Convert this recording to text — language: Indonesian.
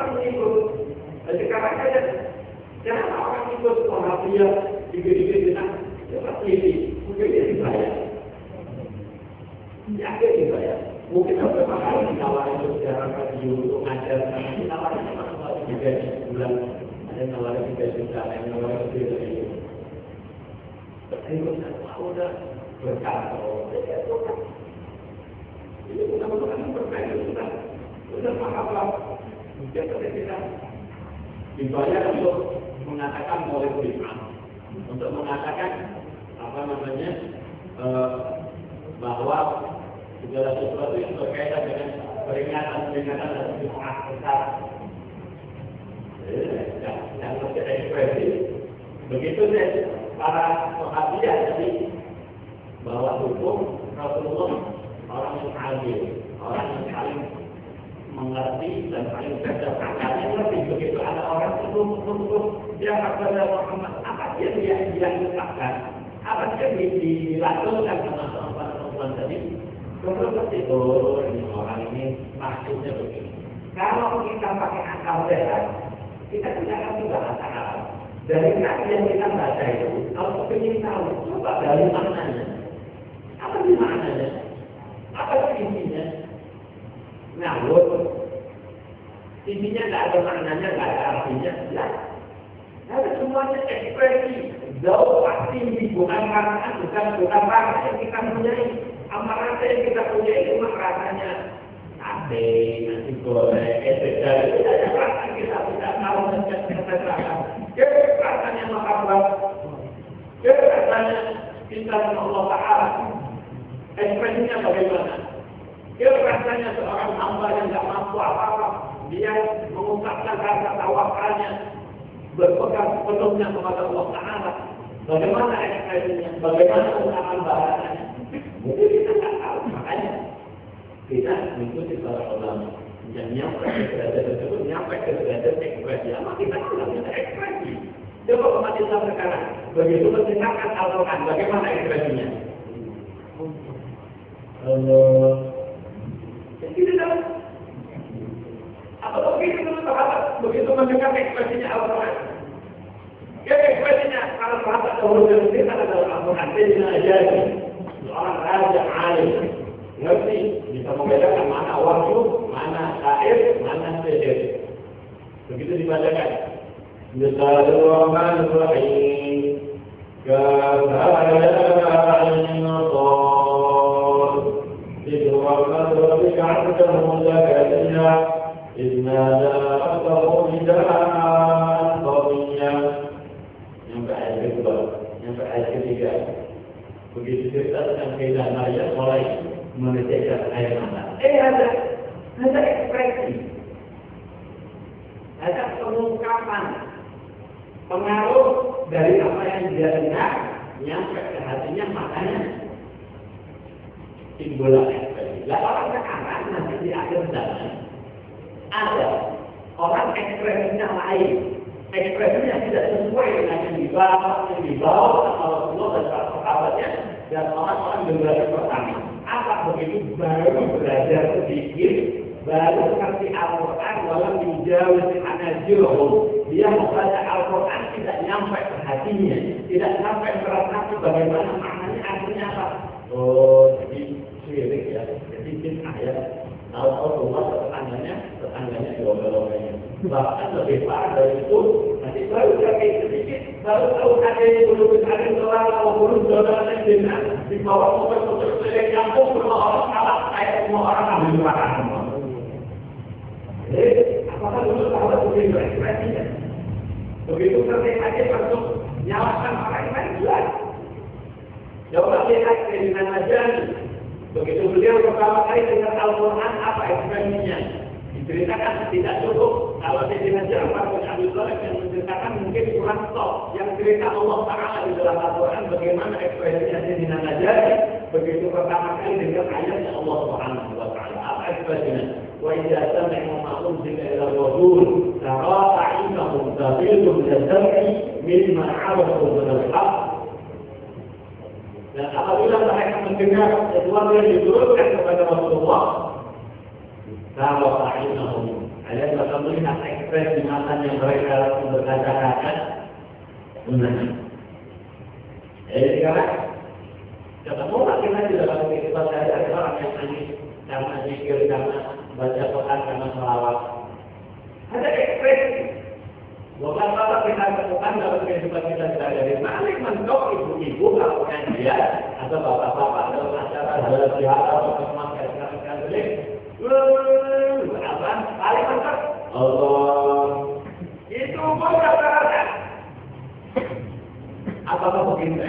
orang mengikut. Jadi katanya, kenapa orang ikut orang dia dikit-dikit kita? Ya pasti ini, mungkin dia dibayar. Yakin dibayar. Mungkin beberapa kali ditawarin untuk sejarah radio untuk ngajar, ditawarin sama 3 bulan, ada yang nawarin 3 juta, ada yang nawarin lebih dari itu. Ikut satu udah berkata, ini bukan berkata sudah paham. Mungkin kita dibayar untuk mengatakan politik, untuk mengatakan bahwa segala sesuatu yang berkaitan dengan peringatan dan semangat besar. Yang ekspresi. Begitu para sahabat tadi bahwa hukum Rasulullah orang yang adil, orang yang paling mengerti dan paling cerdas akalnya lebih. Begitu ada orang untuk dia kepada Muhammad, apa dia letakkan, apa dia dilakukan sama perempuan tadi. Terus ini orang ini maksudnya begini. Kalau kita pakai akal sehat, kita tidak akan bahasa Arab. Dari kaki yang kita baca itu, kalau ingin tahu, coba dari maknanya. Apa sih maknanya? Apa sih intinya? Ngawur. Intinya nggak ada maknanya, nggak ada artinya. Ya, ada semuanya ekspresi. Jauh pasti bukan makna, bukan rasa yang kita punyai. Amarah yang kita punya itu mah rasanya sate, nasi goreng, etc. Itu ada rasa kita tidak tahu dan kita rasakan. Rasanya mahabbah, rasanya cinta dengan Allah Taala. Ekspresinya bagaimana? Rasanya seorang hamba yang tidak mampu apa-apa, dia mengungkapkan rasa tawakalnya, berpegang penuhnya kepada Allah Taala. Bagaimana ekspresinya? Bagaimana ungkapan bahasanya? Mungkin kita tak tahu, makanya kita mengikuti para ulama yang nyampe ke derajat tersebut, nyampe ke derajat ekspresi. Apa kita bilang kita ekspresi? Coba umat Islam sekarang, begitu mendengarkan Al-Quran, bagaimana ekspresinya? Tidak tahu. Apa begitu dulu sahabat, begitu mendengar ekspresinya Al-Quran? Ekspresinya para sahabat dahulu mendengar dalam Al-Quran, dia ajari. Orang raja alim ngerti, bisa membedakan mana wahyu, mana syair, mana sihir. Begitu dibacakan. Bismillahirrahmanirrahim. Kafa'in qad Ibrahim rabbika 'abdahu zakariya Innada rabbahu nidaan qawiyya. Sampai ayat kedua, sampai ayat ketiga. Begitu cerita tentang kehidupan Maryam mulai meneteskan air mata. Ada ekspresi, ada pengungkapan, pengaruh dari apa yang dia dengar nyampe ke hatinya, makanya timbul ekspresi. Lah orang sekarang nanti di akhir zaman ada orang ekspresinya lain. Ekspresinya tidak sesuai dengan yang dibawa sama Rasulullah dan para sahabatnya dan orang-orang generasi pertama. Apa begitu baru belajar sedikit, baru mengerti Al-Quran, walau dijauh anajurhum. Dia membaca Al-Quran tidak nyampe ke hatinya, tidak sampai merasakan bagaimana maknanya, artinya apa. Oh, jadi syirik ya, sedikit ayat. Tahu-tahu rumah tetangganya diomel-omelnya. Bahkan lebih parah dari itu, nanti baru sakit sedikit, baru tahu ada yang belum ada belum saudara yang di bawah mobil selek kampung, semua orang kalah, kayak semua orang ambil makan semua. Jadi, apakah dulu sahabat begitu ekspresinya? Begitu kerja aja langsung nyalakan orang lain jelas. Jauh lihat dengan ajaran. Begitu beliau pertama kali dengar Al-Quran, apa ekspresinya? Diceritakan tidak cukup. Kalau Sayyidina Ja'far bin Abi Thalib yang menceritakan mungkin kurang stop. Yang cerita Allah Ta'ala di dalam Al-Quran bagaimana ekspresinya Sayyidina Najari. Begitu pertama kali dengar ayatnya Allah Subhanahu wa Ta'ala. Apa ekspresinya? Wa idza sami'u ma unzila ila rasul tara a'yunahum tafidu min ad-dam'i mimma 'arafu min al-haqq. Dan apabila mereka mendengar sesuatu yang diturunkan kepada Rasulullah, kalau ta'inahum Ada juga melihat ekspresi mata yang mereka langsung berkata-kata. Jadi sekarang ketemu kita di dalam kehidupan sehari-hari orang yang nangis karena zikir, karena baca Quran, karena sholawat. Ada ekspresi. Bukan apa kita temukan dalam kehidupan kita sehari-hari. Paling mentok ibu-ibu kalau pengajian atau bapak-bapak dalam acara halal bihalal atau pertemuan sekali-kali. Apa? Paling mentok. Allah. Itu pun rata-rata. Apakah begitu?